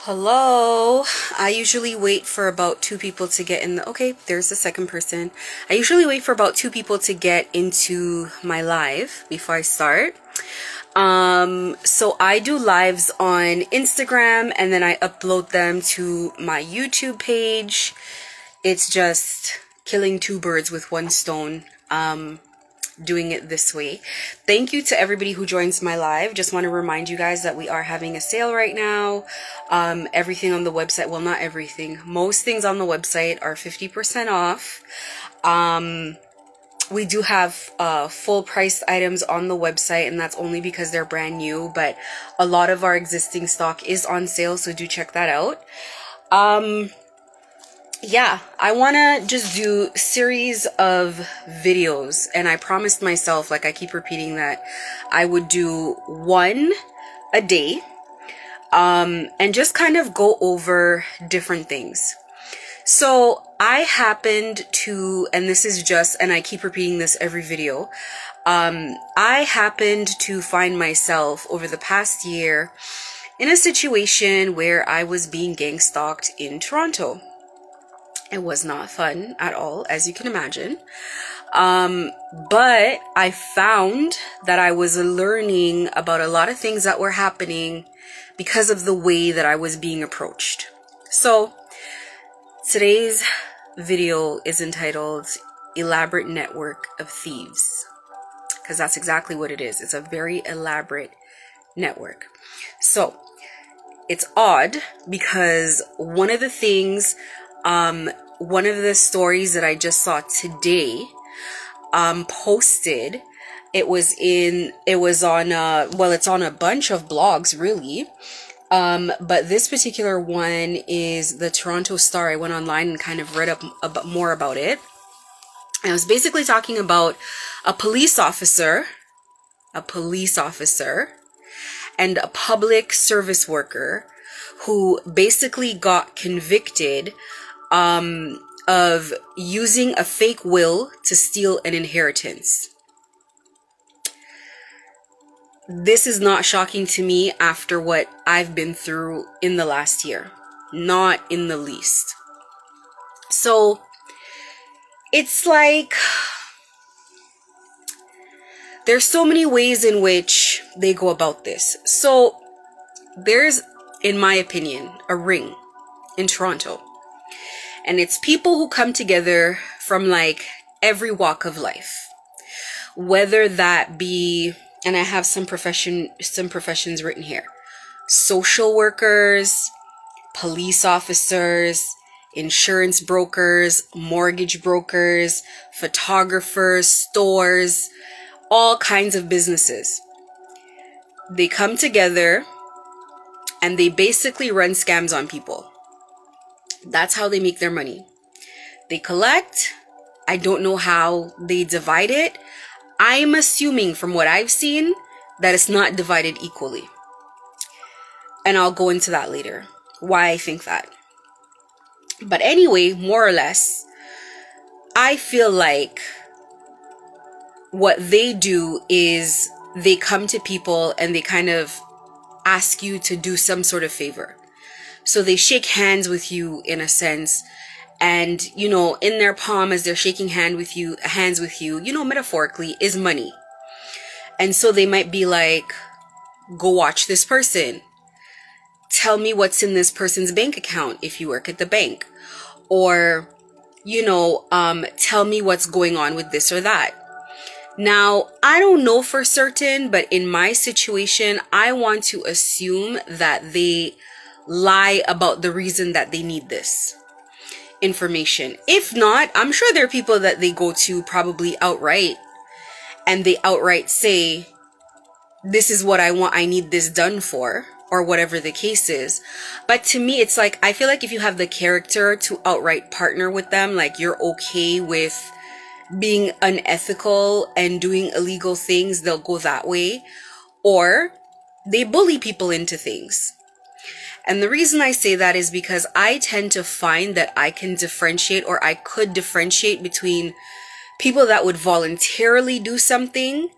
Hello. I usually wait for about two people to get in the... Okay, there's the second person. I usually wait for about two people to get into my live before I start. So I do lives on Instagram and then I upload them to my YouTube page. It's just killing two birds with one stone. Doing it this way. Thank you to everybody who joins my live. Just want to remind you guys that we are having a sale right now. Everything on the website, well, not everything, most things on the website are 50% off. We do have full priced items on the website, and that's only because they're brand new, but a lot of our existing stock is on sale, so do check that out. Yeah, I want to just do series of videos, and I promised myself, like I keep repeating, that I would do one a day, and just kind of go over different things. So I happened to, and this is just, and I keep repeating this every video, I happened to find myself over the past year in a situation where I was being gang stalked in Toronto. It was not fun at all, as you can imagine. But I found that I was learning about a lot of things that were happening because of the way that I was being approached. So today's video is entitled Elaborate Network of Thieves, because that's exactly what it is. It's a very elaborate network. So it's odd because one of the things, one of the stories that I just saw today, posted, it's on a bunch of blogs really. But this particular one is the Toronto Star. I went online and kind of read up more about it. And I was basically talking about a police officer and a public service worker who basically got convicted of using a fake will to steal an inheritance. This is not shocking to me after what I've been through in the last year. Not in the least. So it's like there's so many ways in which they go about this. So there's, in my opinion, a ring in Toronto. And it's people who come together from like every walk of life. Whether that be, and I have some professions written here. Social workers, police officers, insurance brokers, mortgage brokers, photographers, stores, all kinds of businesses. They come together and they basically run scams on people. That's how they make their money. They collect. I don't know how they divide it. I'm assuming from what I've seen that it's not divided equally. And I'll go into that later, why I think that. But anyway, more or less, I feel like what they do is they come to people and they kind of ask you to do some sort of favor. So they shake hands with you in a sense, and you know, in their palm as they're shaking hands with you, you know, metaphorically, is money. And so they might be like, go watch this person. Tell me what's in this person's bank account if you work at the bank. Or, you know, tell me what's going on with this or that. Now, I don't know for certain, but in my situation, I want to assume that they lie about the reason that they need this information. If not, I'm sure there are people that they go to probably outright and they outright say, this is what I want, I need this done for, or whatever the case is. But to me, it's like, I feel like if you have the character to outright partner with them, like you're okay with being unethical and doing illegal things, they'll go that way. Or they bully people into things. And the reason I say that is because I tend to find that I can differentiate, or I could differentiate between people that would voluntarily do something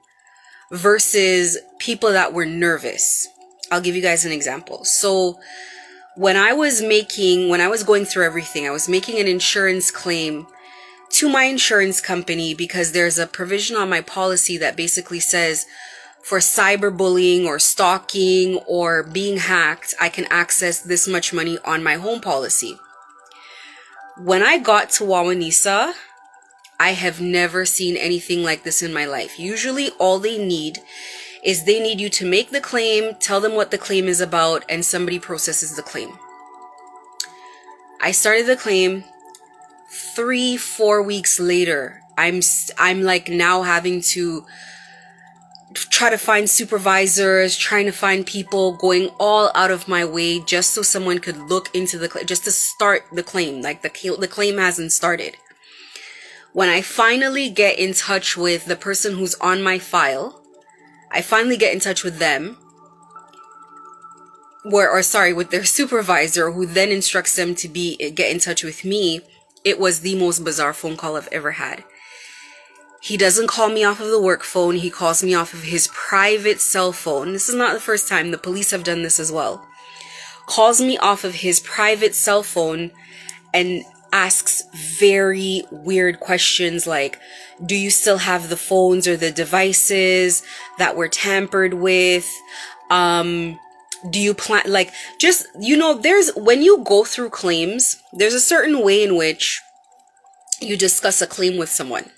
versus people that were nervous. I'll give you guys an example. So when I was going through everything, I was making an insurance claim to my insurance company because there's a provision on my policy that basically says for cyberbullying or stalking or being hacked, I can access this much money on my home policy. When I got to Wawanisa, I have never seen anything like this in my life. Usually all they need is they need you to make the claim, tell them what the claim is about, and somebody processes the claim. I started the claim. 3-4 weeks later, I'm like now having to try to find supervisors, trying to find people, going all out of my way just so someone could look into the claim, just to start the claim. Like the claim hasn't started. When I finally get in touch with the person who's on my file, I finally get in touch with them, with their supervisor, who then instructs them to get in touch with me. It was the most bizarre phone call I've ever had. He doesn't call me off of the work phone. He calls me off of his private cell phone. This is not the first time. The police have done this as well. Calls me off of his private cell phone and asks very weird questions like, do you still have the phones or the devices that were tampered with? Do you plan, like, just, when you go through claims, there's a certain way in which you discuss a claim with someone.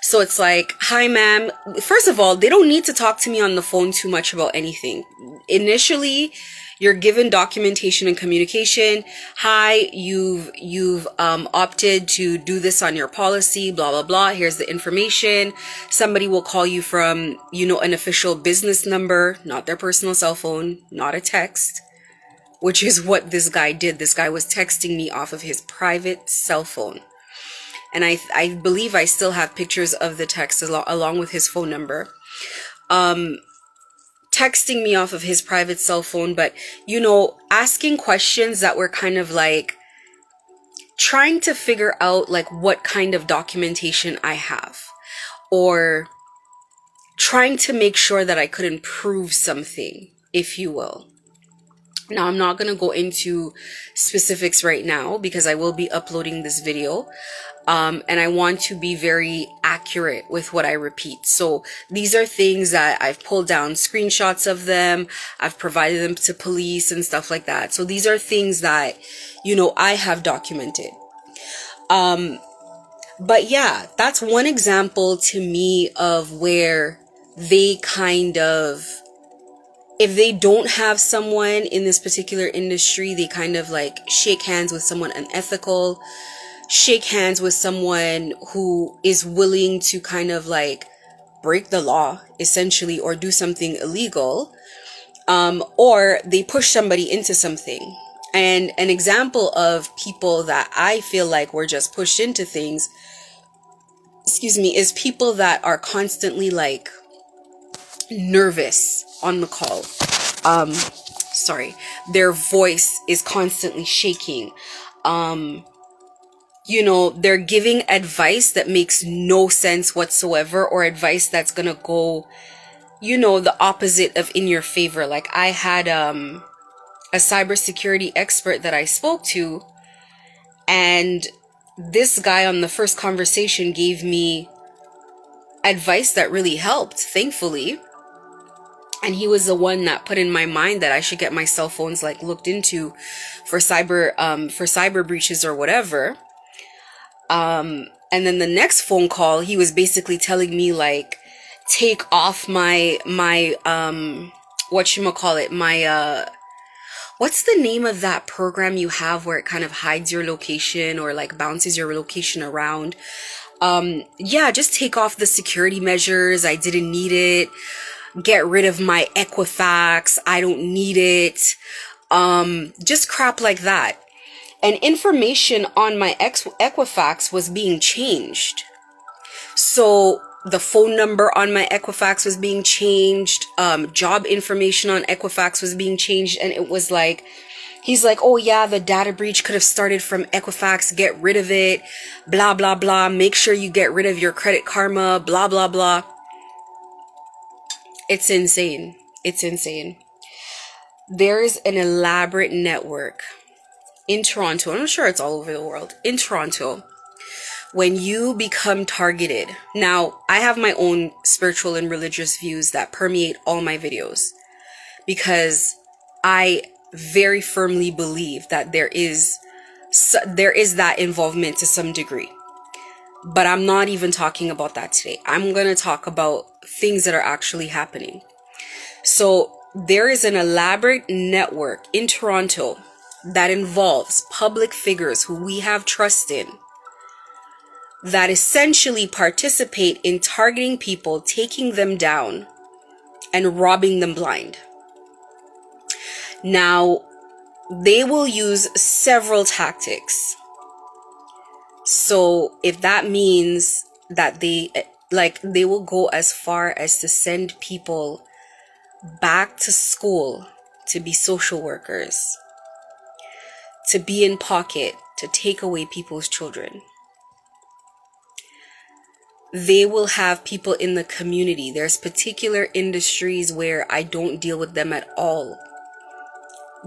So it's like, hi, ma'am. First of all, they don't need to talk to me on the phone too much about anything. Initially, you're given documentation and communication. Hi, you've opted to do this on your policy, blah, blah, blah. Here's the information. Somebody will call you from, an official business number, not their personal cell phone, not a text, which is what this guy did. This guy was texting me off of his private cell phone. And I believe I still have pictures of the text along with his phone number. Texting me off of his private cell phone, but, asking questions that were kind of like trying to figure out like what kind of documentation I have, or trying to make sure that I could improve something, if you will. Now, I'm not going to go into specifics right now because I will be uploading this video. And I want to be very accurate with what I repeat. So these are things that I've pulled down screenshots of them. I've provided them to police and stuff like that. So these are things that, I have documented. But yeah, that's one example to me of where they kind of, if they don't have someone in this particular industry, they kind of like shake hands with someone unethical, shake hands with someone who is willing to kind of like break the law, essentially, or do something illegal, or they push somebody into something. And an example of people that I feel like were just pushed into things, is people that are constantly like nervous on the call. Their voice is constantly shaking. They're giving advice that makes no sense whatsoever, or advice that's gonna go, the opposite of in your favor. Like I had a cybersecurity expert that I spoke to, and this guy on the first conversation gave me advice that really helped, thankfully. And he was the one that put in my mind that I should get my cell phones like looked into for cyber breaches or whatever. And then the next phone call, he was basically telling me like, take off my what's the name of that program you have where it kind of hides your location or like bounces your location around? Just take off the security measures. I didn't need it. get rid of my Equifax, I don't need it, just crap like that. And information on my Equifax was being changed. So the phone number on my Equifax was being changed, job information on Equifax was being changed, and it was like, he's like, oh yeah, the data breach could have started from Equifax, get rid of it, blah, blah, blah, make sure you get rid of your Credit Karma, blah, blah, blah. It's insane. It's insane. There is an elaborate network in Toronto, I'm sure it's all over the world, in Toronto, when you become targeted. Now, I have my own spiritual and religious views that permeate all my videos, because I very firmly believe that there is that involvement to some degree. But I'm not even talking about that today. I'm going to talk about things that are actually happening. So there is an elaborate network in Toronto that involves public figures who we have trust in, that essentially participate in targeting people, taking them down, and robbing them blind. Now, they will use several tactics. So if that means that they will go as far as to send people back to school to be social workers, to be in pocket, to take away people's children. They will have people in the community. There's particular industries where I don't deal with them at all,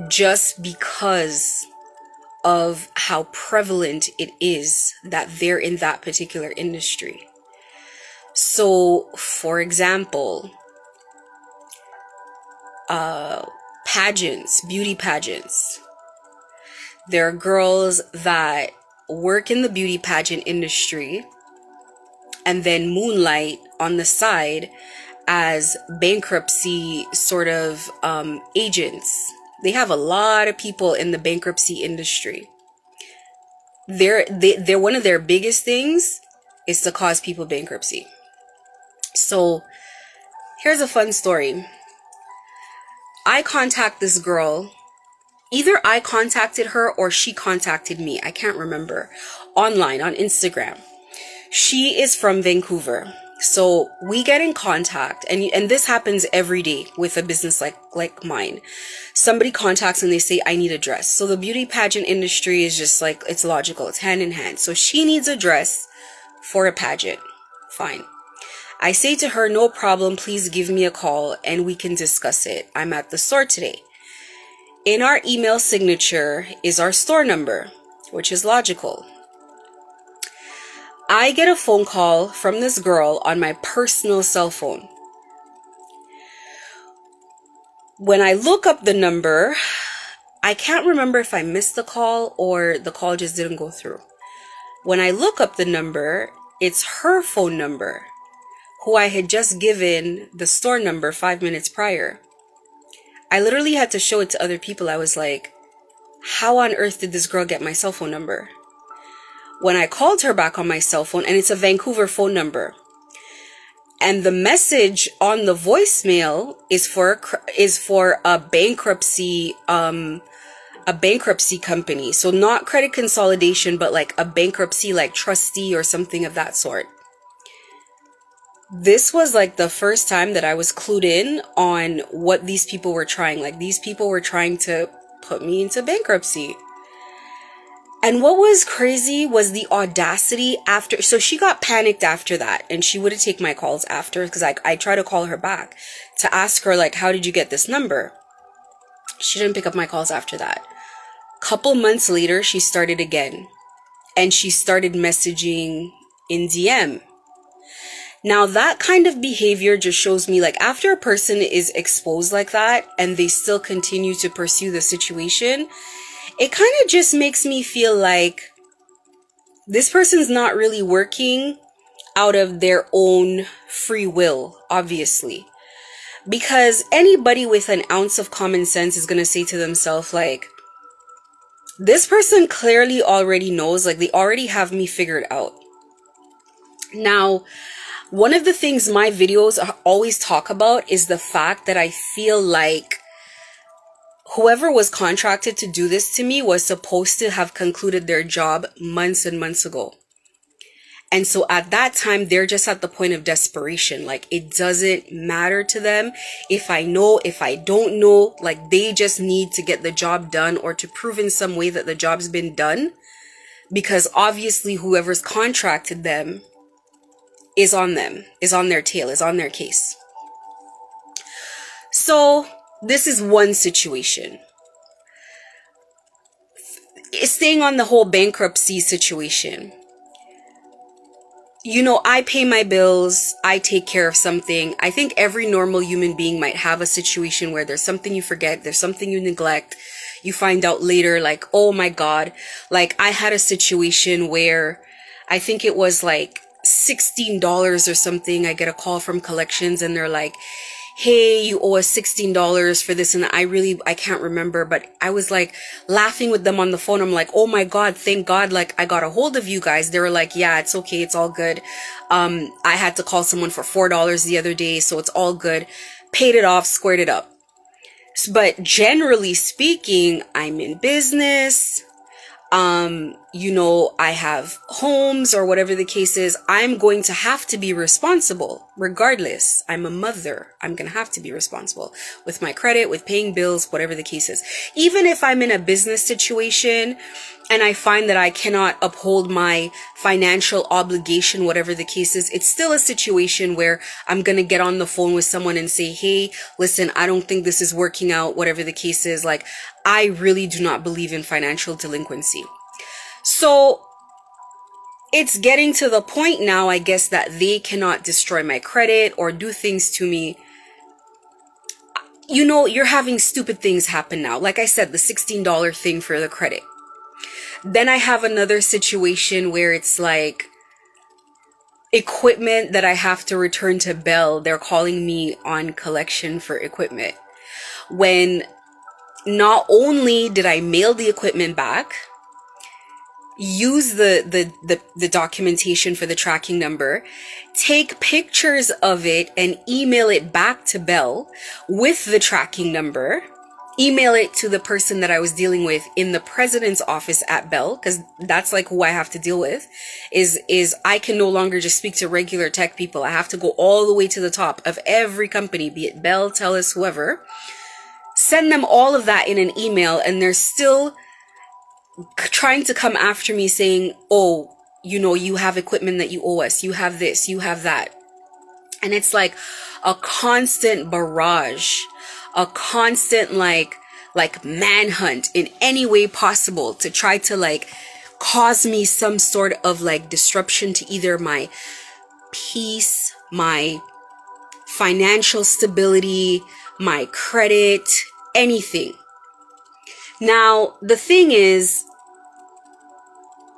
just because of how prevalent it is that they're in that particular industry. So, for example, pageants, beauty pageants. There are girls that work in the beauty pageant industry and then moonlight on the side as bankruptcy sort of agents. They have a lot of people in the bankruptcy industry. They're one of their biggest things is to cause people bankruptcy. So here's a fun story. I contact this girl. Either I contacted her or she contacted me. I can't remember. Online, on Instagram. She is from Vancouver. So we get in contact, and this happens every day with a business like mine. Somebody contacts and they say, I need a dress. So the beauty pageant industry is just like, it's logical. It's hand in hand. So she needs a dress for a pageant. Fine. I say to her, no problem. Please give me a call and we can discuss it. I'm at the store today. In our email signature is our store number, which is logical. I get a phone call from this girl on my personal cell phone. When I look up the number, I can't remember if I missed the call or the call just didn't go through. When I look up the number, it's her phone number, who I had just given the store number 5 minutes prior. I literally had to show it to other people. I was like, how on earth did this girl get my cell phone number? When I called her back on my cell phone, and it's a Vancouver phone number, and the message on the voicemail is for a bankruptcy company. So not credit consolidation, but like a bankruptcy, like trustee or something of that sort. This was like the first time that I was clued in on what these people were trying. Like, these people were trying to put me into bankruptcy. And what was crazy was the audacity after. So she got panicked after that, and she wouldn't take my calls after, because I tried to call her back to ask her, like, how did you get this number? She didn't pick up my calls after that. Couple months later, she started again, and she started messaging in DM. Now, that kind of behavior just shows me, like, after a person is exposed like that and they still continue to pursue the situation, it kind of just makes me feel like this person's not really working out of their own free will, obviously. Because anybody with an ounce of common sense is going to say to themselves, like, this person clearly already knows, like, they already have me figured out. Now, One of the things my videos always talk about is the fact that I feel like whoever was contracted to do this to me was supposed to have concluded their job months and months ago. And so at that time, they're just at the point of desperation. Like, it doesn't matter to them if I know, if I don't know. Like, they just need to get the job done or to prove in some way that the job's been done. Because obviously, whoever's contracted them is on them, is on their tail, is on their case. So this is one situation. Staying on the whole bankruptcy situation. You know, I pay my bills, I take care of something. I think every normal human being might have a situation where there's something you forget, there's something you neglect. You find out later, like, oh my God. Like, I had a situation where I think it was like $16 or something. I get a call from collections and they're like, hey, you owe us $16 for this. And I can't remember, but I was like laughing with them on the phone. I'm like, oh my God, thank God. Like, I got a hold of you guys. They were like, yeah, it's okay. It's all good. I had to call someone for $4 the other day. So it's all good. Paid it off, squared it up. But generally speaking, I'm in business. You know, I have homes or whatever the case is. I'm going to have to be responsible regardless. I'm a mother. I'm going to have to be responsible with my credit, with paying bills, whatever the case is. Even if I'm in a business situation and I find that I cannot uphold my financial obligation, whatever the case is, it's still a situation where I'm going to get on the phone with someone and say, hey, listen, I don't think this is working out, whatever the case is. Like, I really do not believe in financial delinquency. So it's getting to the point now, I guess, that they cannot destroy my credit or do things to me. You know, you're having stupid things happen now. Like I said, the $16 thing for the credit. Then I have another situation where it's like equipment that I have to return to Bell. They're calling me on collection for equipment. When not only did I mail the equipment back, use the documentation for the tracking number, take pictures of it and email it back to Bell with the tracking number, email it to the person that I was dealing with in the president's office at Bell, because that's like who I have to deal with, is I can no longer just speak to regular tech people. I have to go all the way to the top of every company, be it Bell, TELUS, whoever, send them all of that in an email, and they're still trying to come after me saying, oh, you know, you have equipment that you owe us, you have this, you have that. And it's like a constant barrage, a constant like manhunt in any way possible to try to like cause me some sort of like disruption to either my peace, my financial stability, my credit, anything. Now, the thing is,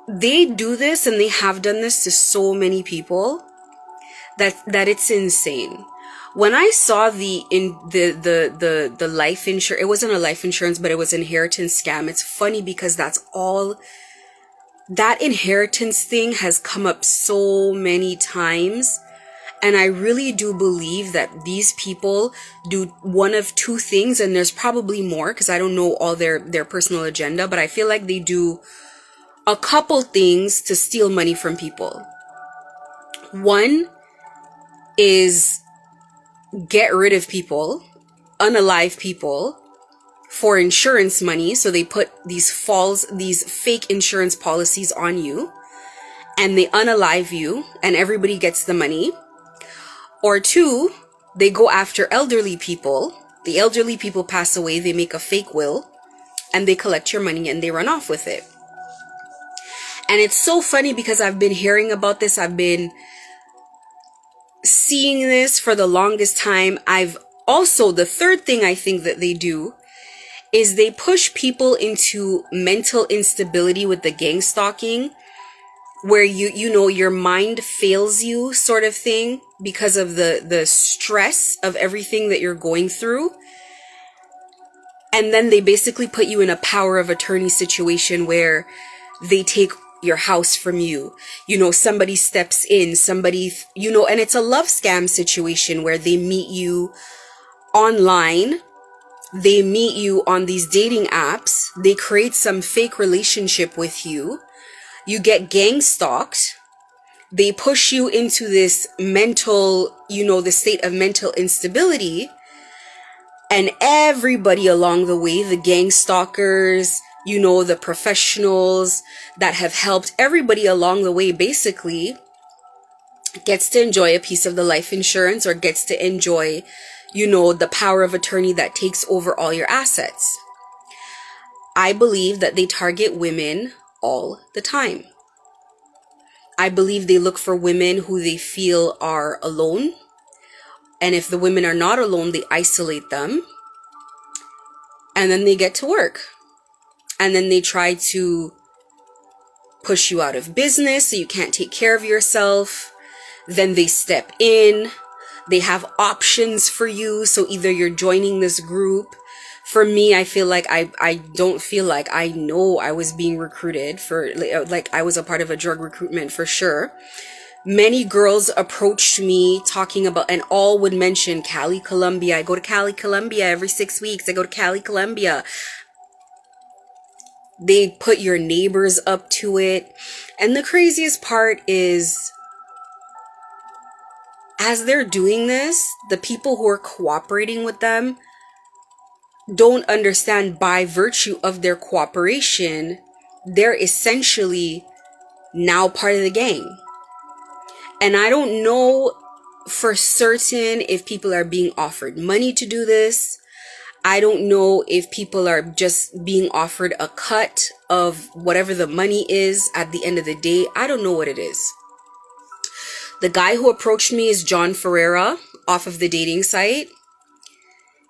they do this and they have done this to so many people that it's insane. When I saw the life insurance, it wasn't a life insurance, but it was an inheritance scam. It's funny because that's all, that inheritance thing has come up so many times. And I really do believe that these people do one of two things, and there's probably more because I don't know all their personal agenda, but I feel like they do a couple things to steal money from people. One is get rid of people, unalive people for insurance money. So they put these fake insurance policies on you and they unalive you and everybody gets the money. Or two, they go after elderly people. The elderly people pass away, they make a fake will, and they collect your money and they run off with it. And it's so funny because I've been hearing about this. I've been seeing this for the longest time. I've also, the third thing I think that they do is they push people into mental instability with the gangstalking, where you know your mind fails you sort of thing because of the stress of everything that you're going through. And then they basically put you in a power of attorney situation where they take your house from you. Somebody steps in, somebody, and it's a love scam situation where they meet you online. They meet you on these dating apps. They create some fake relationship with you. You get gang stalked. They push you into this mental, the state of mental instability. And everybody along the way, the gang stalkers, the professionals that have helped, everybody along the way basically gets to enjoy a piece of the life insurance, or gets to enjoy, the power of attorney that takes over all your assets. I believe that they target women all the time. I believe they look for women who they feel are alone. And if the women are not alone, they isolate them. And then they get to work. And then they try to push you out of business so you can't take care of yourself. Then they step in. They have options for you. So either you're joining this group. For me, I feel like I don't feel like I know I was being recruited for, like I was a part of a drug recruitment for sure. Many girls approached me talking about, and all would mention Cali, Colombia. I go to Cali, Colombia every 6 weeks. I go to Cali, Colombia. They put your neighbors up to it. And the craziest part is, as they're doing this, the people who are cooperating with them don't understand, by virtue of their cooperation, they're essentially now part of the gang. And I don't know for certain if people are being offered money to do this. I don't know if people are just being offered a cut of whatever the money is at the end of the day. I don't know what it is. The guy who approached me is John Ferreira off of the dating site.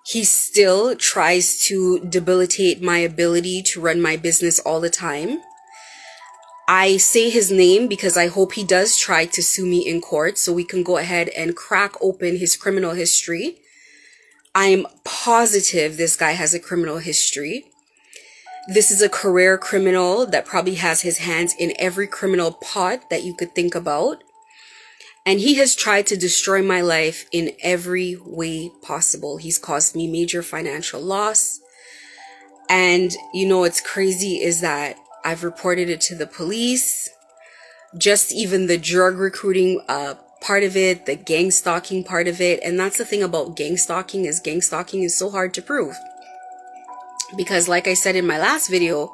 He still tries to debilitate my ability to run my business all the time. I say his name because I hope he does try to sue me in court so we can go ahead and crack open his criminal history. I'm positive this guy has a criminal history. This is a career criminal that probably has his hands in every criminal pot that you could think about. And he has tried to destroy my life in every way possible. He's caused me major financial loss. And what's crazy is that I've reported it to the police. Just even the drug recruiting part of it, the gang stalking part of it. And that's the thing about gang stalking is so hard to prove. Because like I said in my last video,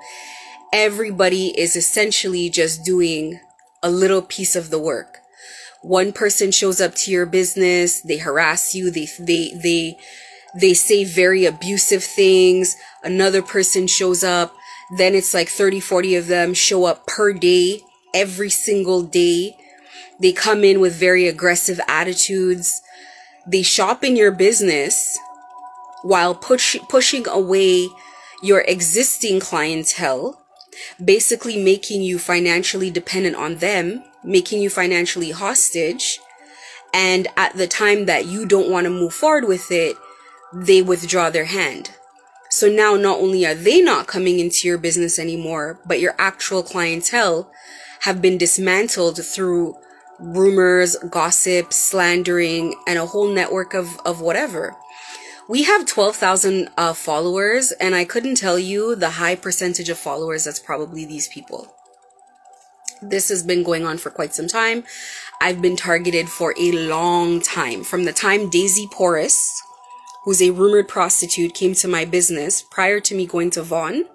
everybody is essentially just doing a little piece of the work. One person shows up to your business, they harass you, they say very abusive things. Another person shows up, then it's like 30, 40 of them show up per day, every single day. They come in with very aggressive attitudes. They shop in your business while pushing away your existing clientele, basically making you financially dependent on them, making you financially hostage. And at the time that you don't want to move forward with it, they withdraw their hand. So now not only are they not coming into your business anymore, but your actual clientele have been dismantled through rumors, gossip, slandering, and a whole network of whatever. We have 12,000 followers, and I couldn't tell you the high percentage of followers that's probably these people. This has been going on for quite some time. I've been targeted for a long time. From the time Daisy Porras, who's a rumored prostitute, came to my business prior to me going to Vaughn,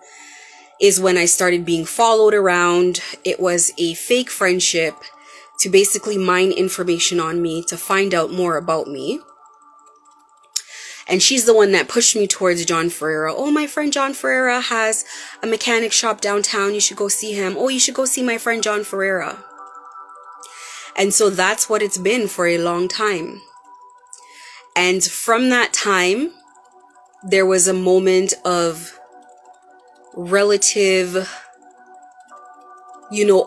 is when I started being followed around. It was a fake friendship to basically mine information on me, to find out more about me. And she's the one that pushed me towards John Ferreira. Oh, my friend John Ferreira has a mechanic shop downtown. You should go see him. Oh, you should go see my friend John Ferreira. And so that's what it's been for a long time. And from that time, there was a moment of relative,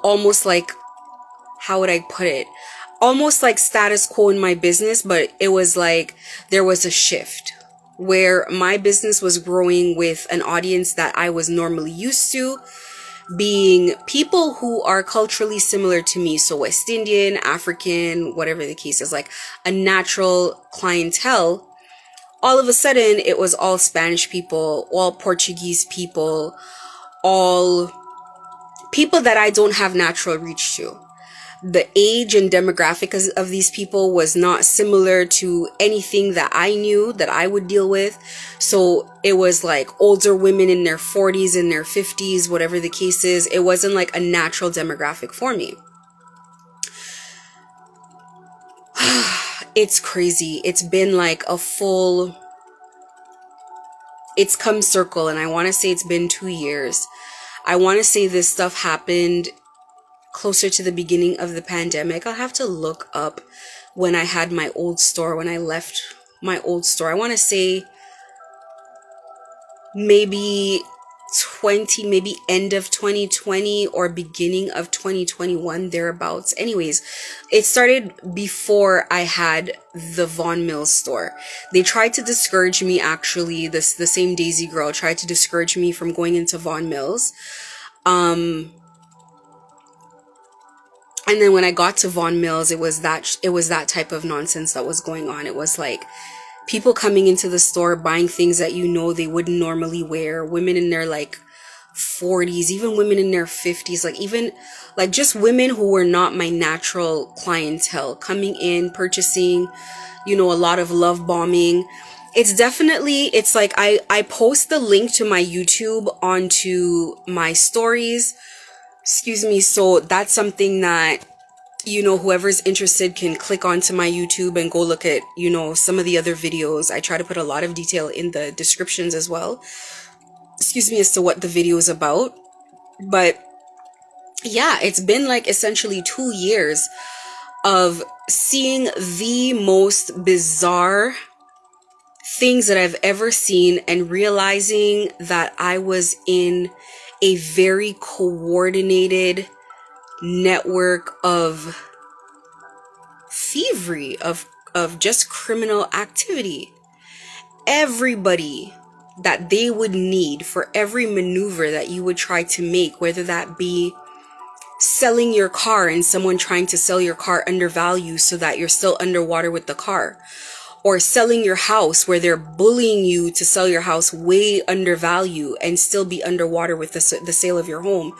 almost like, how would I put it? Almost like status quo in my business, but it was like there was a shift where my business was growing with an audience that I was normally used to. being people who are culturally similar to me. So West Indian, African, whatever the case is, like a natural clientele. All of a sudden, it was all Spanish people, all Portuguese people, all people that I don't have natural reach to. The age and demographic of these people was not similar to anything that I knew that I would deal with. So it was like older women in their 40s, in their 50s, whatever the case is. It wasn't like a natural demographic for me. It's crazy. It's been like it's come circle, and I want to say it's been 2 years. I want to say this stuff happened closer to the beginning of the pandemic. I'll have to look up when I had my old store, when I left my old store. I want to say maybe maybe end of 2020 or beginning of 2021, thereabouts. Anyways, it started before I had the Vaughan Mills store. They tried to discourage me, actually. The same Daisy girl tried to discourage me from going into Vaughan Mills. And then when I got to Vaughan Mills, it was that type of nonsense that was going on. It was like people coming into the store, buying things that they wouldn't normally wear. Women in their like 40s, even women in their 50s, like even like just women who were not my natural clientele coming in, purchasing, a lot of love bombing. It's like I post the link to my YouTube onto my stories. Excuse me. So that's something that, whoever's interested can click onto my YouTube and go look at, some of the other videos. I try to put a lot of detail in the descriptions as well. Excuse me, as to what the video is about. But yeah, it's been like essentially 2 years of seeing the most bizarre things that I've ever seen and realizing that I was in a very coordinated network of thievery, of just criminal activity. Everybody that they would need for every maneuver that you would try to make, whether that be selling your car and someone trying to sell your car undervalue so that you're still underwater with the car, or selling your house where they're bullying you to sell your house way undervalue and still be underwater with the sale of your home.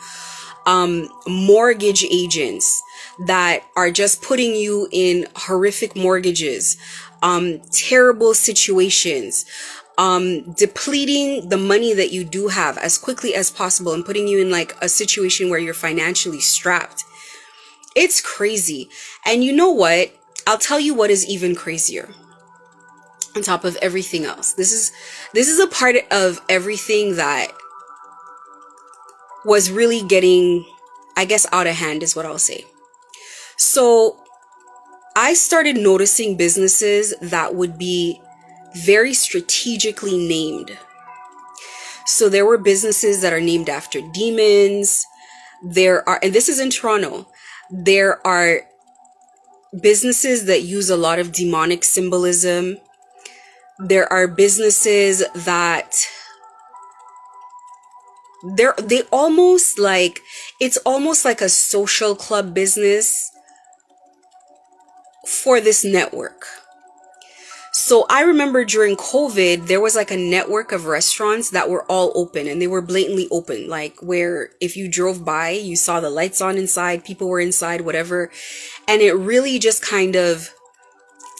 Mortgage agents that are just putting you in horrific mortgages, terrible situations, depleting the money that you do have as quickly as possible and putting you in like a situation where you're financially strapped. It's crazy. And you know what? I'll tell you what is even crazier. On top of everything else, this is a part of everything that was really getting, I guess, out of hand is what I'll say. So I started noticing businesses that would be very strategically named. So there were businesses that are named after demons. And this is in Toronto, there are businesses that use a lot of demonic symbolism. There are businesses that they almost like, it's almost like a social club business for this network. So I remember during COVID, there was like a network of restaurants that were all open, and they were blatantly open, like where if you drove by, you saw the lights on inside, people were inside, whatever. And it really just kind of,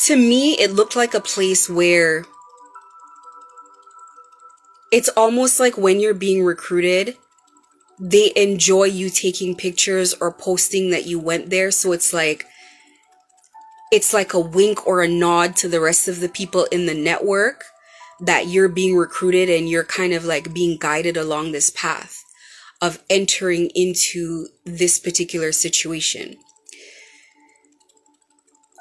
to me, it looked like a place where it's almost like when you're being recruited, they enjoy you taking pictures or posting that you went there. So it's like a wink or a nod to the rest of the people in the network that you're being recruited and you're kind of like being guided along this path of entering into this particular situation.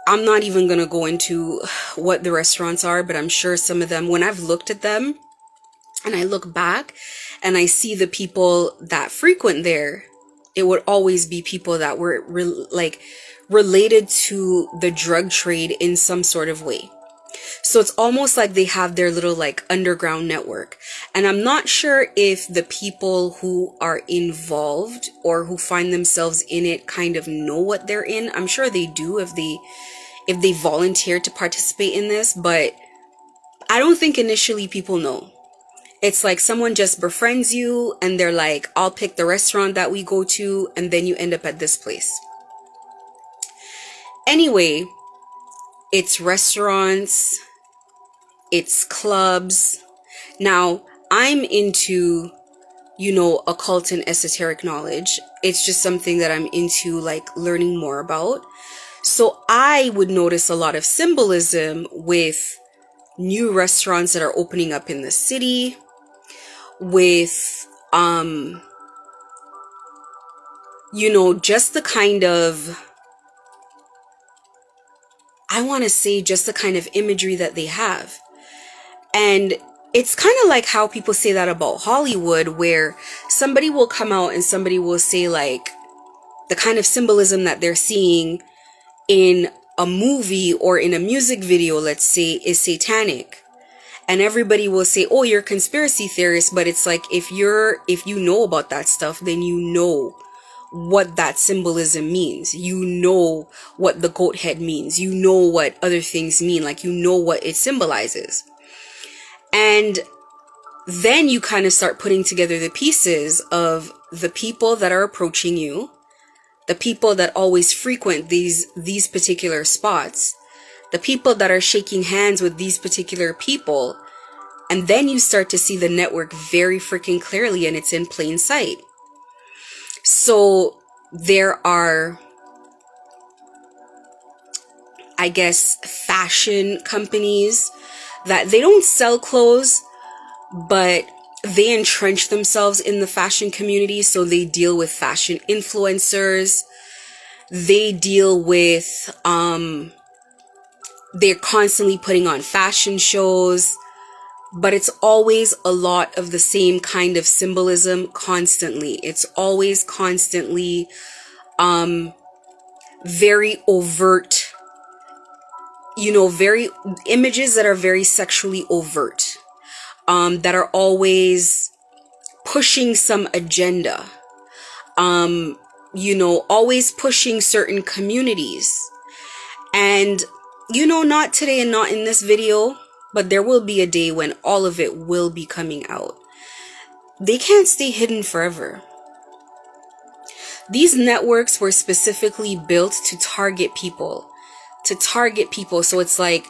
I'm not even going to go into what the restaurants are, but I'm sure some of them, when I've looked at them and I look back and I see the people that frequent there, it would always be people that were related to the drug trade in some sort of way. So it's almost like they have their little like underground network. And I'm not sure if the people who are involved or who find themselves in it kind of know what they're in. I'm sure they do if they volunteer to participate in this, but I don't think initially people know. It's like someone just befriends you and they're like, I'll pick the restaurant that we go to, and then you end up at this place. Anyway, it's restaurants, it's clubs. Now, I'm into, occult and esoteric knowledge. It's just something that I'm into, like, learning more about. So I would notice a lot of symbolism with new restaurants that are opening up in the city, with just the kind of, I want to say, just the kind of imagery that they have. And it's kind of like how people say that about Hollywood, where somebody will come out and somebody will say like the kind of symbolism that they're seeing in a movie or in a music video, let's say, is satanic. And everybody will say, oh, you're a conspiracy theorist. But it's like, if you know about that stuff, then you know what that symbolism means. You know what the goat head means. You know what other things mean. Like, you know what it symbolizes. And then you kind of start putting together the pieces of the people that are approaching you, the people that always frequent these particular spots, the people that are shaking hands with these particular people. And then you start to see the network very freaking clearly, and it's in plain sight. So there are, I guess, fashion companies that they don't sell clothes, but they entrench themselves in the fashion community. So they deal with fashion influencers. They deal with, they're constantly putting on fashion shows, but it's always a lot of the same kind of symbolism constantly. It's always constantly, very overt, very images that are very sexually overt, that are always pushing some agenda, always pushing certain communities. And, not today and not in this video, but there will be a day when all of it will be coming out. They can't stay hidden forever. These networks were specifically built to target people. So it's like,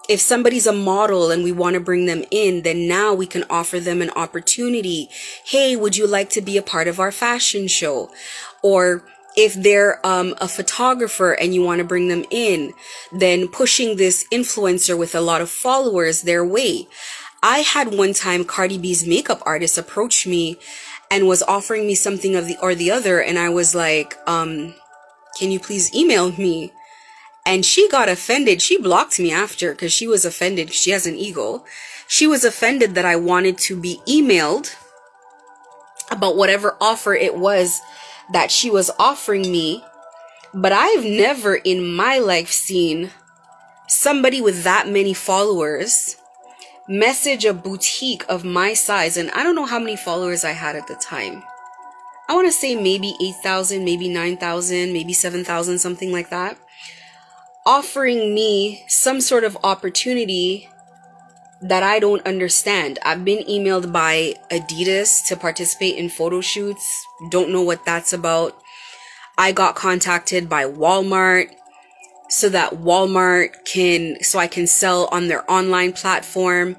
if somebody's a model and we want to bring them in, then now we can offer them an opportunity. Hey, would you like to be a part of our fashion show? Or if they're a photographer and you want to bring them in, then pushing this influencer with a lot of followers their way. I had one time Cardi B's makeup artist approach me and was offering me something of the other. And I was like, can you please email me? And she got offended. She blocked me after because she was offended. She has an ego. She was offended that I wanted to be emailed about whatever offer it was that she was offering me. But I've never in my life seen somebody with that many followers message a boutique of my size. And I don't know how many followers I had at the time. I want to say maybe 8,000, maybe 9,000, maybe 7,000, something like that. Offering me some sort of opportunity that I don't understand. I've been emailed by Adidas to participate in photo shoots. Don't know what that's about. I got contacted by Walmart so that so I can sell on their online platform.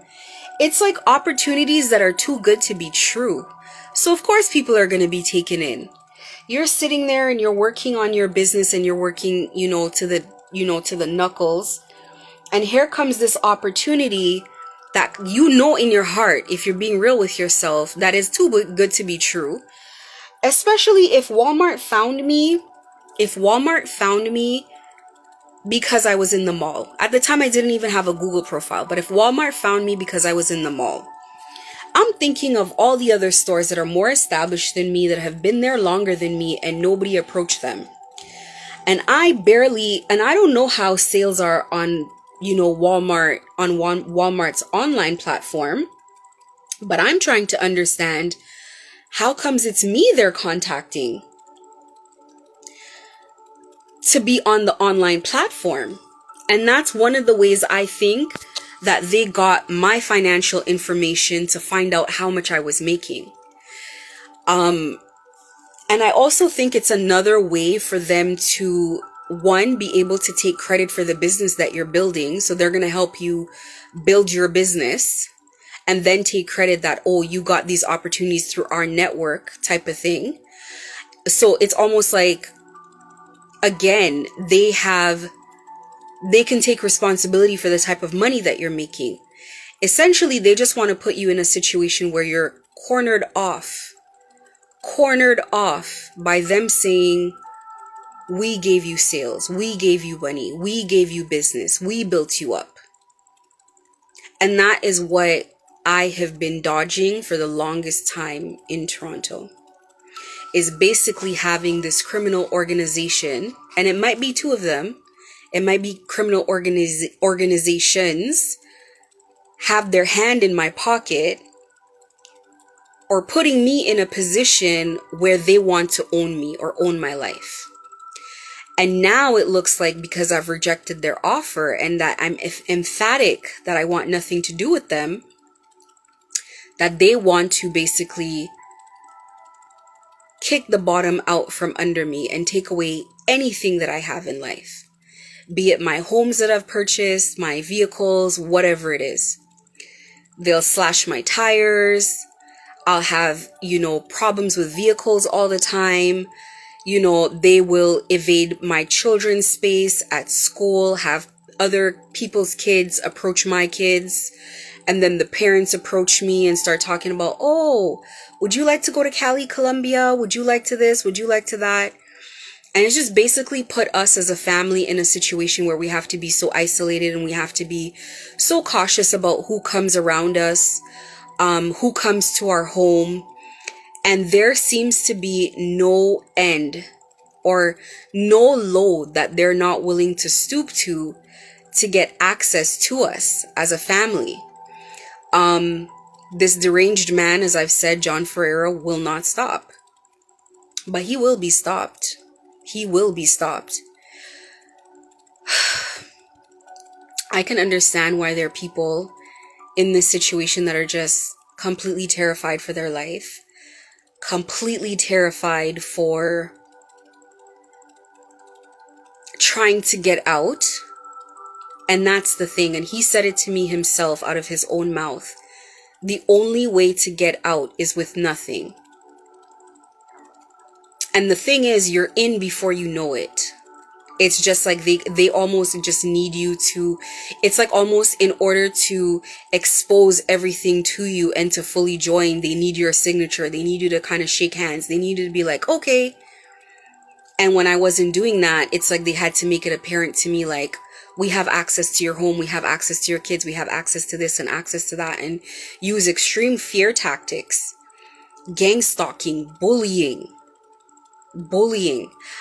It's like opportunities that are too good to be true. So of course people are going to be taken in. You're sitting there and you're working on your business and you're working, to the knuckles. And here comes this opportunity that in your heart, if you're being real with yourself, that is too good to be true. Especially if Walmart found me because I was in the mall. At the time, I didn't even have a Google profile. But if Walmart found me because I was in the mall, I'm thinking of all the other stores that are more established than me, that have been there longer than me, and nobody approached them. And I don't know how sales are on Walmart on Walmart's online platform, but I'm trying to understand how comes it's me they're contacting to be on the online platform. And that's one of the ways I think that they got my financial information to find out how much I was making. And I also think it's another way for them to, one, be able to take credit for the business that you're building. So they're going to help you build your business and then take credit that, oh, you got these opportunities through our network type of thing. So it's almost like, again, they can take responsibility for the type of money that you're making. Essentially, they just want to put you in a situation where you're cornered off by them saying, we gave you sales, we gave you money, we gave you business, we built you up. And that is what I have been dodging for the longest time in Toronto, is basically having this criminal organization, and it might be two of them, it might be criminal organizations have their hand in my pocket or putting me in a position where they want to own me or own my life. And now it looks like, because I've rejected their offer and that I'm emphatic that I want nothing to do with them, that they want to basically kick the bottom out from under me and take away anything that I have in life. Be it my homes that I've purchased, my vehicles, whatever it is. They'll slash my tires. I'll have, problems with vehicles all the time. They will evade my children's space at school, have other people's kids approach my kids. And then the parents approach me and start talking about, oh, would you like to go to Cali, Colombia? Would you like to this? Would you like to that? And it's just basically put us as a family in a situation where we have to be so isolated and we have to be so cautious about who comes around us, who comes to our home. And there seems to be no end or no low that they're not willing to stoop to get access to us as a family. This deranged man, as I've said, John Ferreira, will not stop. But he will be stopped. He will be stopped. I can understand why there are people in this situation that are just completely terrified for their life. Completely terrified for trying to get out. And that's the thing. And he said it to me himself out of his own mouth. The only way to get out is with nothing. And the thing is, you're in before you know it. It's just like they almost just need you to, it's like almost in order to expose everything to you and to fully join, they need your signature. They need you to kind of shake hands. They need you to be like, okay. And when I wasn't doing that, it's like they had to make it apparent to me, like, we have access to your home, we have access to your kids, we have access to this and access to that, and use extreme fear tactics, gangstalking, bullying.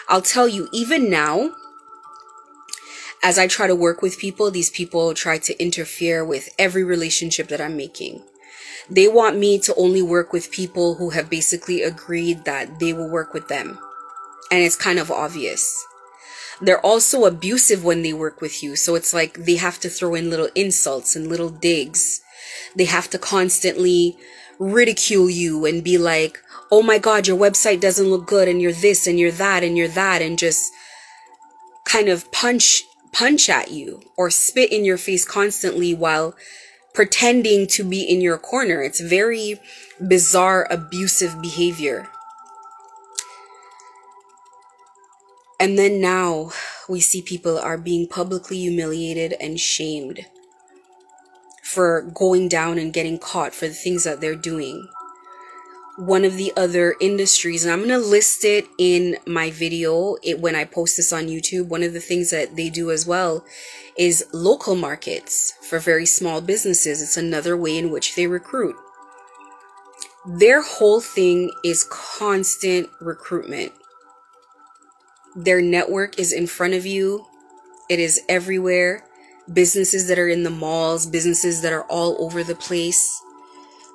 I'll tell you, even now, as I try to work with people, these people try to interfere with every relationship that I'm making. They want me to only work with people who have basically agreed that they will work with them. And it's kind of obvious. They're also abusive when they work with you. So it's like they have to throw in little insults and little digs. They have to constantly ridicule you and be like, oh my God, your website doesn't look good, and you're this and you're that and you're that, and just kind of punch at you or spit in your face constantly while pretending to be in your corner. It's very bizarre, abusive behavior. And then now we see people are being publicly humiliated and shamed for going down and getting caught for the things that they're doing. One of the other industries, and I'm going to list it in my video when I post this on YouTube, one of the things that they do as well is local markets for very small businesses. It's another way in which they recruit. Their whole thing is constant recruitment. Their network is in front of you. It is everywhere. businesses that are in the malls, businesses that are all over the place.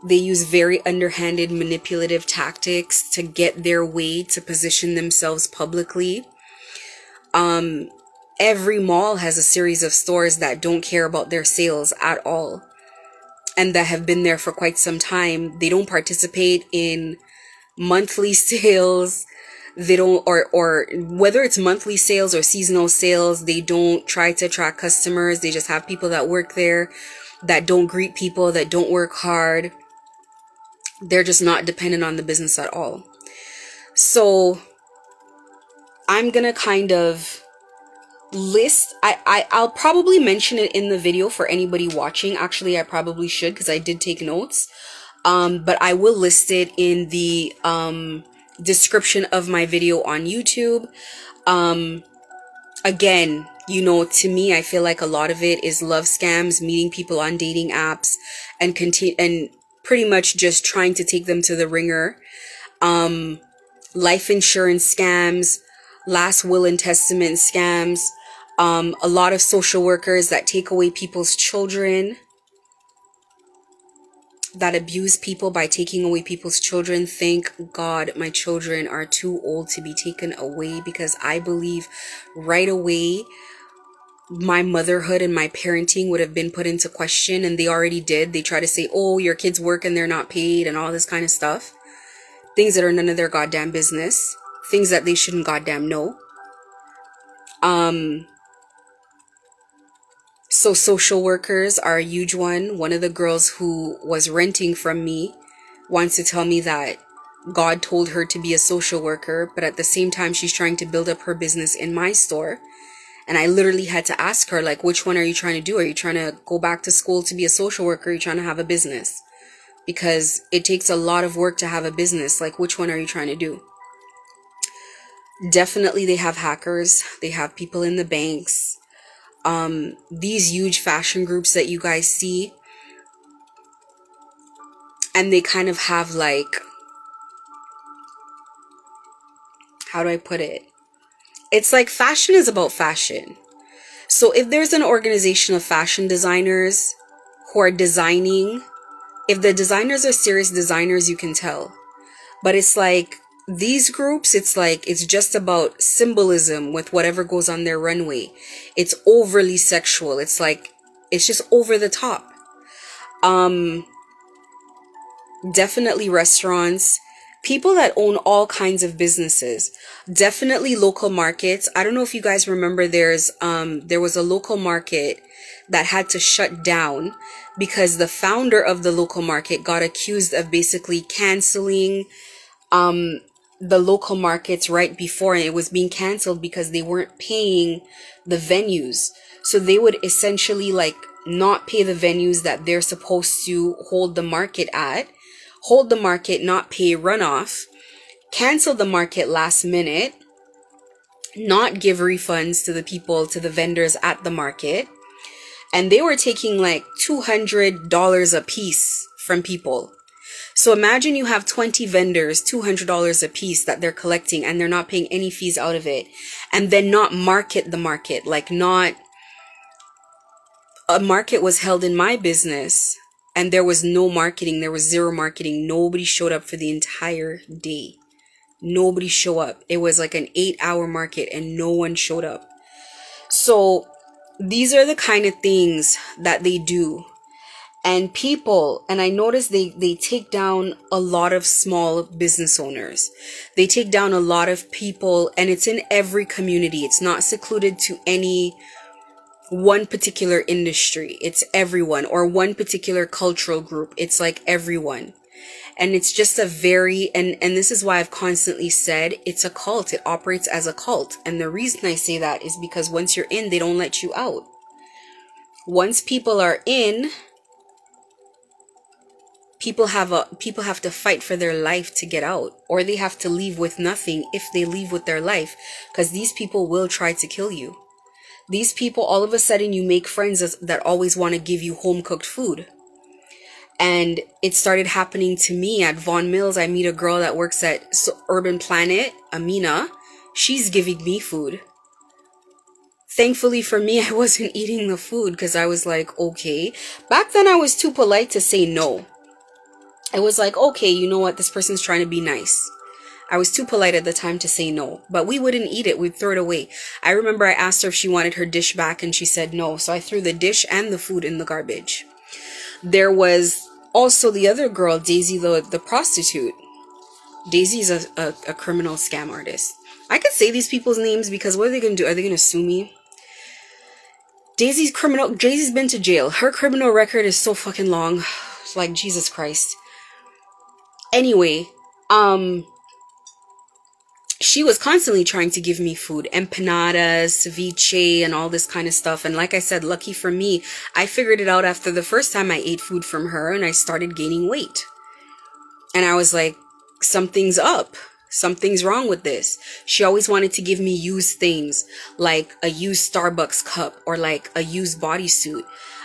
They use very underhanded, manipulative tactics to get their way to position themselves publicly. Every mall has a series of stores that don't care about their sales at all, and that have been there for quite some time. They don't participate in monthly sales. They don't, or whether it's monthly sales or seasonal sales, they don't try to attract customers. They just have people that work there that don't greet people, that don't work hard. They're just not dependent on the business at all. So I'm gonna kind of list, I'll probably mention it in the video for anybody watching. Actually, I probably should, because I did take notes. But I will list it in the description of my video on YouTube. Again, you know, to me, I feel like a lot of it is love scams, meeting people on dating apps, and pretty much just trying to take them to the ringer. Life insurance scams, last will and testament scams, a lot of social workers that take away people's children, that abuse people by taking away people's children. Thank God my children are too old to be taken away, because I believe right away my motherhood and my parenting would have been put into question, and they already did. They try to say, oh, your kids work and they're not paid and all this kind of stuff. Things that are none of their goddamn business. Things that they shouldn't goddamn know. So social workers are a huge one. One of the girls who was renting from me wants to tell me that God told her to be a social worker, but at the same time she's trying to build up her business in my store. And I literally had to ask her, like, which one are you trying to do? Are you trying to go back to school to be a social worker? Or are you trying to have a business? Because it takes a lot of work to have a business. Like, which one are you trying to do? Definitely they have hackers. They have people in the banks. These huge fashion groups that you guys see, and they kind of have, like, how do I put it? It's like fashion is about fashion. So if there's an organization of fashion designers who are designing, if the designers are serious designers, you can tell. But it's like these groups, it's like it's just about symbolism with whatever goes on their runway. It's overly sexual. It's like it's just over the top. Definitely restaurants, people that own all kinds of businesses, definitely local markets. I don't know if you guys remember, there was a local market that had to shut down because the founder of the local market got accused of basically canceling the local markets right before, and it was being canceled because they weren't paying the venues. So they would essentially like not pay the venues that they're supposed to hold the market at, hold the market, not pay runoff, cancel the market last minute, not give refunds to the people, to the vendors at the market. And they were taking like $200 a piece from people. So imagine you have 20 vendors, $200 a piece that they're collecting, and they're not paying any fees out of it. And then not market the market, like not a market was held in my business and there was no marketing. There was zero marketing. Nobody showed up for the entire day. Nobody showed up. It was like an 8-hour market and no one showed up. So these are the kind of things that they do. And people, and I noticed they take down a lot of small business owners. They take down a lot of people, and it's in every community. It's not secluded to any one particular industry. It's everyone, or one particular cultural group. It's like everyone. And it's just a very, and this is why I've constantly said it's a cult. It operates as a cult. And the reason I say that is because once you're in, they don't let you out. Once people are in, people have to fight for their life to get out, or they have to leave with nothing if they leave with their life, because these people will try to kill you. These people, all of a sudden you make friends that always want to give you home cooked food. And it started happening to me at Vaughan Mills. I meet a girl that works at Urban Planet, Amina. She's giving me food. Thankfully for me, I wasn't eating the food because I was like, okay. Back then I was too polite to say no. I was like, okay, you know what? This person's trying to be nice. I was too polite at the time to say no, but we wouldn't eat it. We'd throw it away. I remember I asked her if she wanted her dish back and she said no. So I threw the dish and the food in the garbage. There was also the other girl, Daisy, the prostitute. Daisy's a criminal scam artist. I could say these people's names because what are they going to do? Are they going to sue me? Daisy's been to jail. Her criminal record is so fucking long. Like, Jesus Christ. Anyway, she was constantly trying to give me food, empanadas, ceviche, and all this kind of stuff. And like I said, lucky for me, I figured it out after the first time I ate food from her and I started gaining weight. And I was like, something's up. Something's wrong with this. She always wanted to give me used things, like a used Starbucks cup or like a used bodysuit.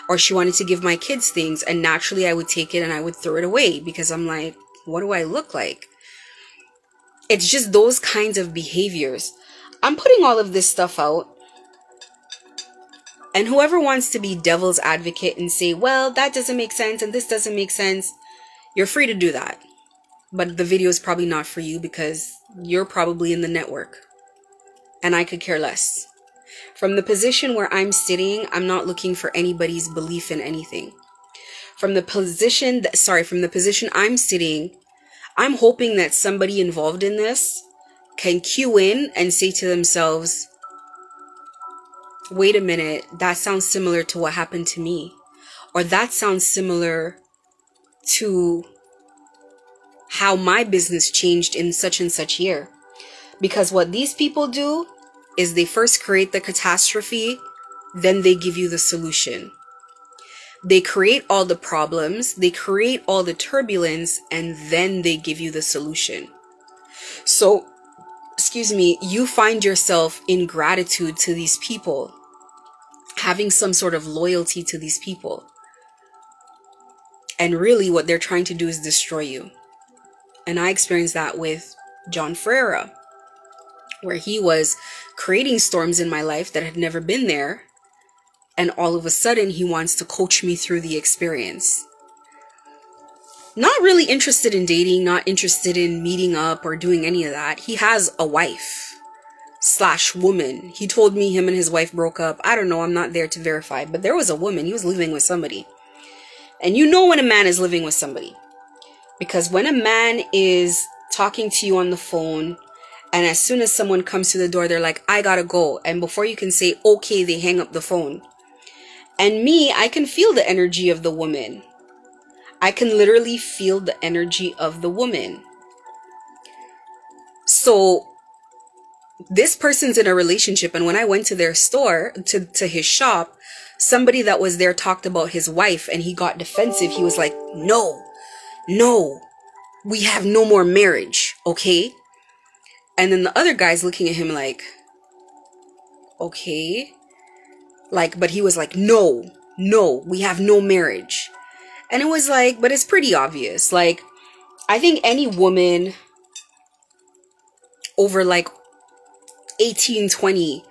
Or she wanted to give my kids things, and naturally I would take it and I would throw it away because I'm like, what do I look like? It's just those kinds of behaviors. I'm putting all of this stuff out. And whoever wants to be devil's advocate and say, well, that doesn't make sense and this doesn't make sense, you're free to do that. But the video is probably not for you because you're probably in the network. And I could care less. From the position where I'm sitting, I'm not looking for anybody's belief in anything. From the position I'm sitting, I'm hoping that somebody involved in this can cue in and say to themselves, wait a minute, that sounds similar to what happened to me. Or that sounds similar to how my business changed in such and such year. Because what these people do is they first create the catastrophe, then they give you the solution. They create all the problems, they create all the turbulence, and then they give you the solution. So, you find yourself in gratitude to these people, having some sort of loyalty to these people. And really what they're trying to do is destroy you. And I experienced that with John Ferreira, where he was creating storms in my life that had never been there. And all of a sudden, he wants to coach me through the experience. Not really interested in dating, not interested in meeting up or doing any of that. He has a wife/woman. He told me him and his wife broke up. I don't know, I'm not there to verify. But there was a woman. He was living with somebody. And you know when a man is living with somebody. Because when a man is talking to you on the phone, and as soon as someone comes to the door, they're like, I gotta go. And before you can say, okay, they hang up the phone. And me, I can feel the energy of the woman. I can literally feel the energy of the woman. So this person's in a relationship. And when I went to their store, to his shop, somebody that was there talked about his wife and he got defensive. He was like, no, we have no more marriage, okay? And then the other guy's looking at him like, okay. Like, but he was like, no, we have no marriage. And it was like, but it's pretty obvious. Like, I think any woman over like 18, 20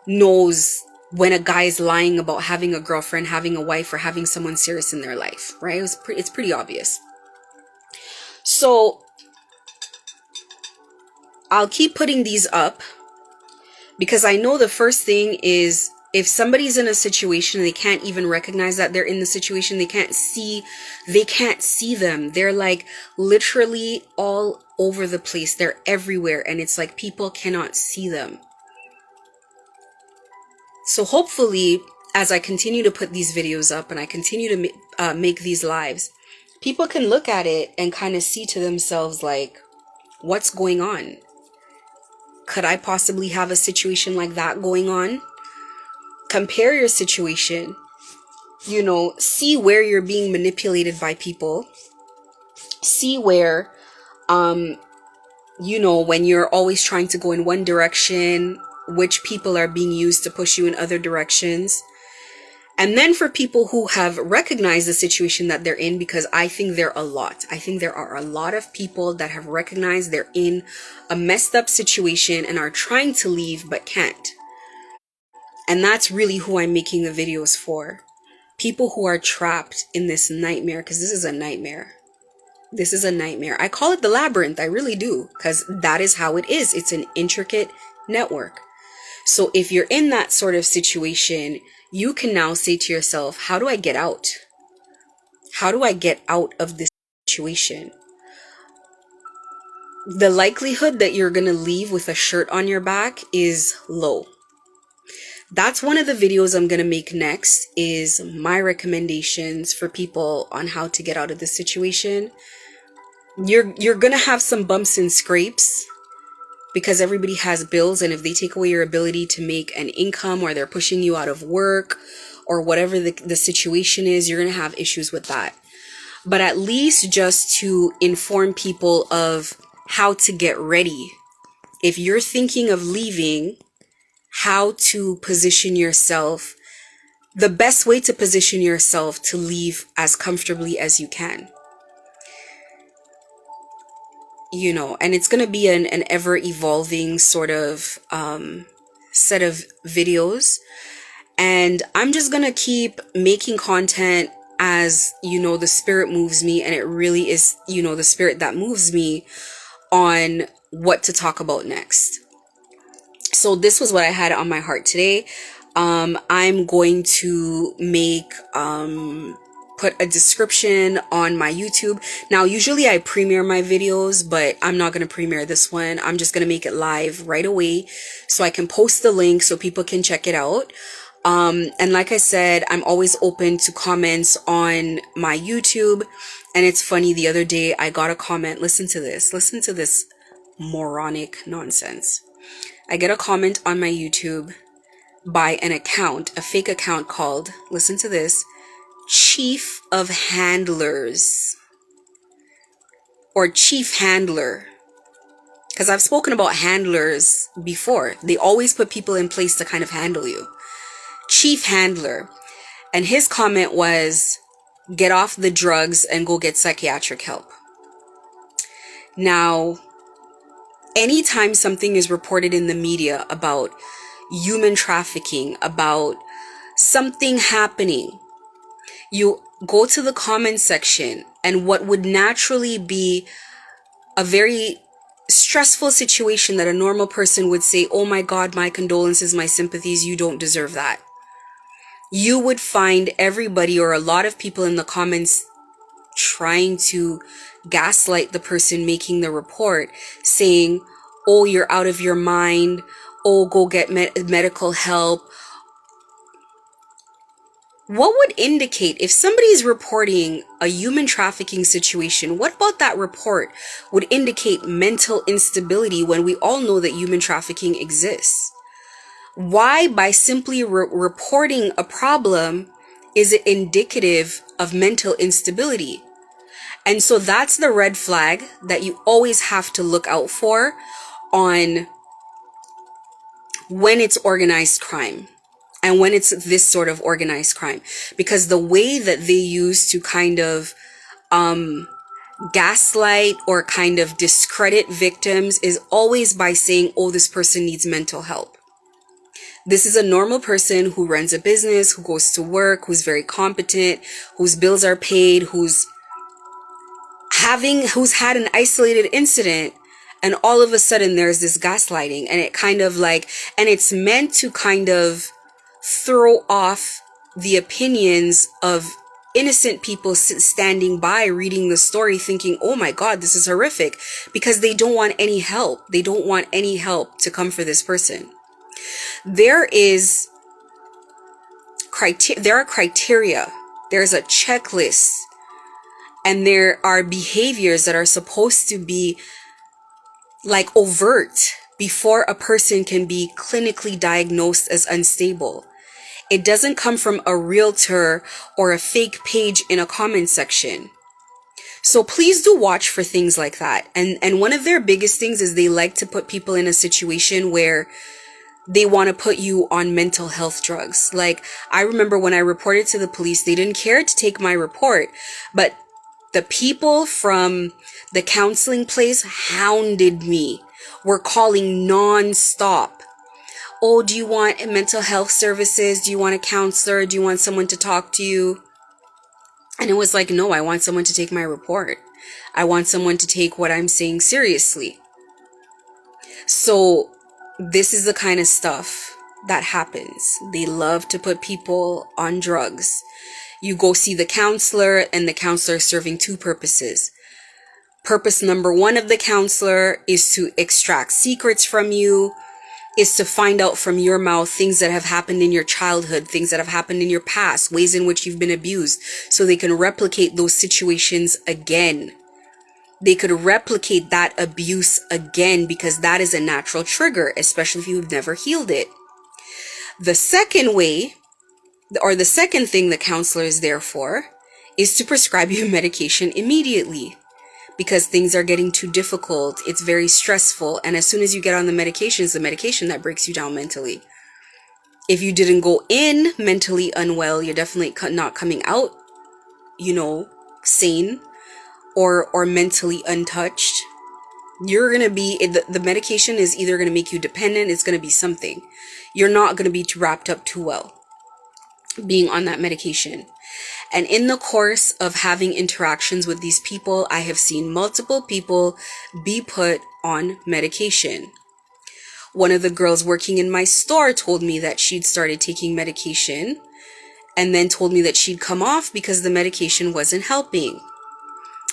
knows when a guy is lying about having a girlfriend, having a wife, or having someone serious in their life, right? It's pretty obvious. So I'll keep putting these up because I know the first thing is if somebody's in a situation and they can't even recognize that they're in the situation, they can't see them. They're like literally all over the place. They're everywhere. And it's like people cannot see them. So hopefully, as I continue to put these videos up and I continue to make these lives, people can look at it and kind of see to themselves like, what's going on? Could I possibly have a situation like that going on? Compare your situation, see where you're being manipulated by people. See where, when you're always trying to go in one direction, which people are being used to push you in other directions. And then for people who have recognized the situation that they're in, because I think there are a lot of people that have recognized they're in a messed up situation and are trying to leave but can't. And that's really who I'm making the videos for. People who are trapped in this nightmare, because this is a nightmare. This is a nightmare. I call it the labyrinth. I really do, because that is how it is. It's an intricate network. So if you're in that sort of situation, you can now say to yourself, how do I get out? How do I get out of this situation? The likelihood that you're going to leave with a shirt on your back is low. That's one of the videos I'm going to make next, is my recommendations for people on how to get out of this situation. You're going to have some bumps and scrapes because everybody has bills, and if they take away your ability to make an income, or they're pushing you out of work, or whatever the situation is, you're going to have issues with that. But at least just to inform people of how to get ready. If you're thinking of leaving, how to position yourself, the best way to position yourself to leave as comfortably as you can. You know, and it's going to be an ever evolving sort of set of videos. And I'm just going to keep making content as, you know, the spirit moves me. And it really is, you know, the spirit that moves me on what to talk about next. So this was what I had on my heart today. I'm going to make, put a description on my YouTube. Now, usually I premiere my videos, but I'm not going to premiere this one. I'm just going to make it live right away so I can post the link so people can check it out. And like I said, I'm always open to comments on my YouTube. And it's funny, the other day I got a comment. Listen to this moronic nonsense. I get a comment on my YouTube by an account, a fake account called, listen to this, Chief of Handlers, or Chief Handler. Because I've spoken about handlers before. They always put people in place to kind of handle you. Chief Handler. And his comment was, get off the drugs and go get psychiatric help. Now, anytime something is reported in the media about human trafficking, about something happening, you go to the comment section, and what would naturally be a very stressful situation that a normal person would say, oh my God, my condolences, my sympathies, you don't deserve that. You would find everybody, or a lot of people in the comments, trying to gaslight the person making the report, saying, oh, you're out of your mind. Oh, go get medical help. What would indicate, if somebody's reporting a human trafficking situation, what about that report would indicate mental instability when we all know that human trafficking exists? Why, by simply reporting a problem, is it indicative of mental instability? And so that's the red flag that you always have to look out for on when it's organized crime and when it's this sort of organized crime. Because the way that they use to kind of gaslight or kind of discredit victims is always by saying, oh, this person needs mental help. This is a normal person who runs a business, who goes to work, who's very competent, whose bills are paid, who's had an isolated incident, and all of a sudden there's this gaslighting, and it kind of like, and it's meant to kind of throw off the opinions of innocent people standing by reading the story thinking, oh my God, this is horrific, because they don't want any help. They don't want any help to come for this person. There are criteria. There's a checklist. And there are behaviors that are supposed to be like overt before a person can be clinically diagnosed as unstable. It doesn't come from a realtor or a fake page in a comment section. So please do watch for things like that. And one of their biggest things is they like to put people in a situation where they want to put you on mental health drugs. Like, I remember when I reported to the police, they didn't care to take my report, but the people from the counseling place hounded me, were calling non-stop. Oh, do you want mental health services? Do you want a counselor? Do you want someone to talk to you? And it was like, no, I want someone to take my report. I want someone to take what I'm saying seriously. So this is the kind of stuff that happens. They love to put people on drugs. You go see the counselor, and the counselor is serving two purposes. Purpose number one of the counselor is to extract secrets from you, is to find out from your mouth things that have happened in your childhood, things that have happened in your past, ways in which you've been abused, so they can replicate those situations again. They could replicate that abuse again, because that is a natural trigger, especially if you've never healed it. The second way, or the second thing the counselor is there for, is to prescribe you medication immediately, because things are getting too difficult. It's very stressful. And as soon as you get on the medication, it's the medication that breaks you down mentally. If you didn't go in mentally unwell, you're definitely not coming out, sane or mentally untouched. You're going to be, the medication is either going to make you dependent, it's going to be something. You're not going to be wrapped up too well being on that medication. And in the course of having interactions with these people, I have seen multiple people be put on medication. One of the girls working in my store told me that she'd started taking medication and then told me that she'd come off because the medication wasn't helping.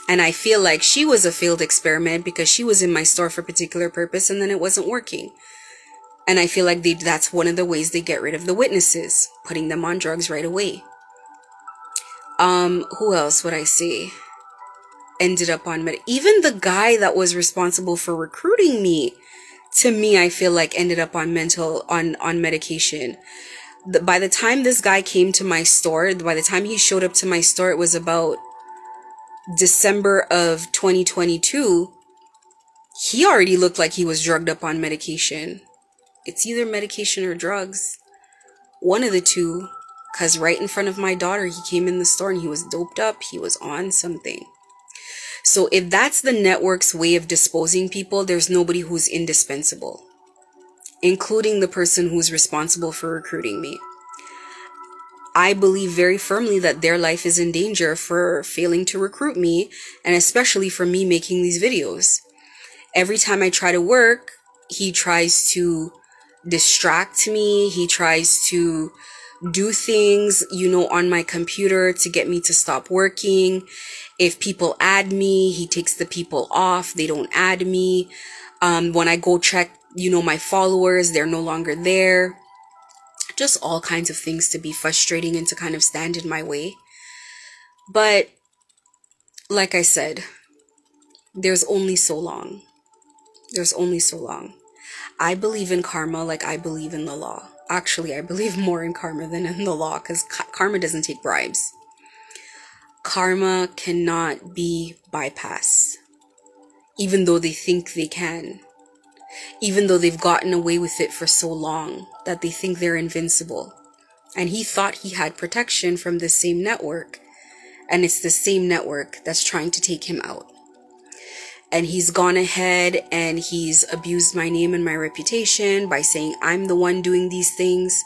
And I feel like she was a failed experiment, because she was in my store for a particular purpose and then it wasn't working. And I feel like that's one of the ways they get rid of the witnesses, putting them on drugs right away. Who else would I say ended up on even the guy that was responsible for recruiting me, to me, I feel like ended up on medication. By the time this guy came to my store, by the time he showed up to my store, it was about December of 2022. He already looked like he was drugged up on medication. It's either medication or drugs, one of the two. Because right in front of my daughter, he came in the store and he was doped up. He was on something. So if that's the network's way of disposing people, there's nobody who's indispensable, including the person who's responsible for recruiting me. I believe very firmly that their life is in danger for failing to recruit me, and especially for me making these videos. Every time I try to work, he tries to distract me. He tries to do things, on my computer to get me to stop working. If people add me, he takes the people off. They don't add me. When I go check, my followers, they're no longer there. Just all kinds of things to be frustrating and to kind of stand in my way. But like I said, there's only so long. There's only so long. I believe in karma like I believe in the law. Actually, I believe more in karma than in the law, because karma doesn't take bribes. Karma cannot be bypassed, even though they think they can. Even though they've gotten away with it for so long that they think they're invincible. And he thought he had protection from the same network. And it's the same network that's trying to take him out. And he's gone ahead and he's abused my name and my reputation by saying I'm the one doing these things.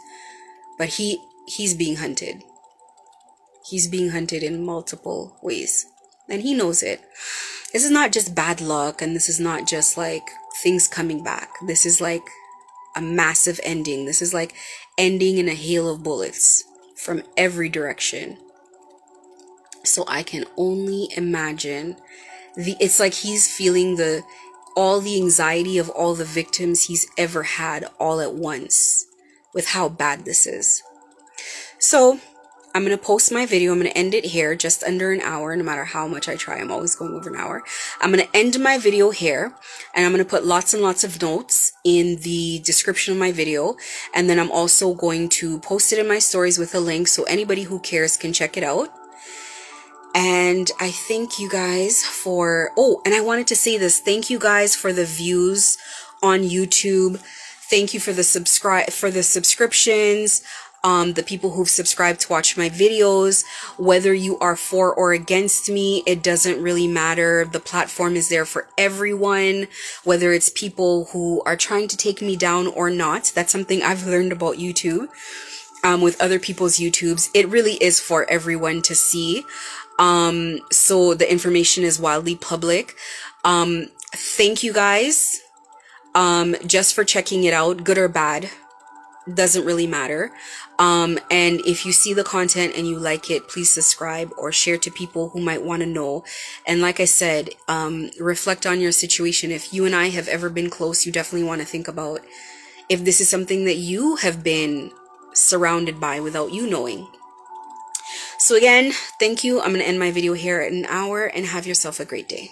But he's being hunted. He's being hunted in multiple ways. And he knows it. This is not just bad luck, and this is not just like things coming back. This is like a massive ending. This is like ending in a hail of bullets from every direction. So I can only imagine it's like he's feeling all the anxiety of all the victims he's ever had all at once with how bad this is. So I'm going to post my video. I'm going to end it here, just under an hour. No matter how much I try, I'm always going over an hour. I'm going to end my video here, and I'm going to put lots and lots of notes in the description of my video. And then I'm also going to post it in my stories with a link so anybody who cares can check it out. And I thank you guys for, and I wanted to say this. Thank you guys for the views on YouTube. Thank you for the subscriptions. the people who've subscribed to watch my videos. Whether you are for or against me, it doesn't really matter. The platform is there for everyone, whether it's people who are trying to take me down or not. That's something I've learned about YouTube, with other people's YouTubes. It really is for everyone to see. So the information is wildly public. Thank you guys, just for checking it out, good or bad. Doesn't really matter. And if you see the content and you like it, please subscribe or share to people who might want to know. And like I said, reflect on your situation. If you and I have ever been close, you definitely want to think about if this is something that you have been surrounded by without you knowing. So again, thank you. I'm going to end my video here at an hour, and have yourself a great day.